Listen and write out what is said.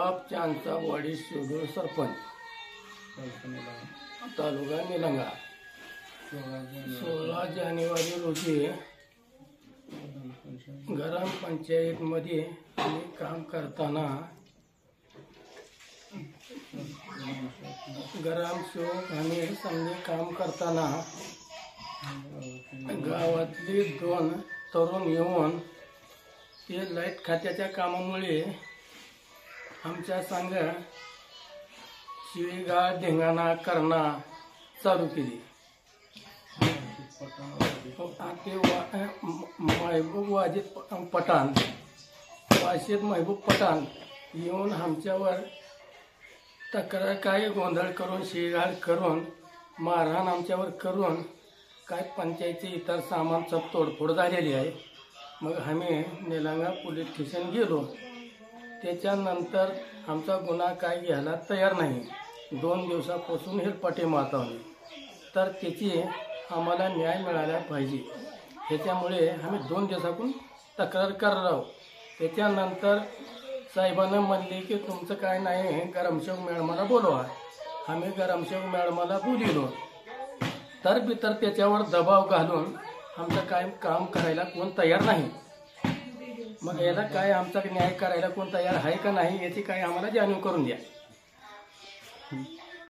नवाब चांचावाडी शिरूर सरपंच तालुका निलंगा 16 जानेवारी रोजी ग्रामपंचायतमध्ये मी काम करताना ग्रामसेवक आम्ही संघ काम करताना गावातली 2 तरुण येऊन ते लाईट खात्याच्या कामामुळे आमच्या संघ शिवीगाळ धिंगाणा करणं चालू केली। महबूब वाजिद पठाण वाशिद महबूब पठाण येऊन आमच्यावर तक्रार काय गोंधळ करून शिवीगाळ करून मारहाण आमच्यावर करून काय पंचायतीचे इतर सामान सब तोडफोड झालेली आहे। मग आम्ही निलंगा पोलीस स्टेशन गेलो। त्याच्यानंतर आमचा गुन्हा काय घ्यायला तयार नाही। 2 दिवसापासून हेलपाटे मारतावली तर त्याची आम्हाला न्याय मिळाला पाहिजे। त्याच्यामुळे आम्ही 2 दिवसापासून तक्रार करत आहोत। त्याच्यानंतर साहेबांना म्हणले की तुमचं काय नाही ग्रामसेवक मॅडमाला बोलवा। आम्ही ग्रामसेवक मॅडमाला बोलिलो तर त्याच्यावर दबाव घालून आमचं काय काम करायला कोण तयार नाही। मग याला काय आमचा न्याय करायला कोण तयार आहे का नाही याची काय आम्हाला जाणीव करून द्या।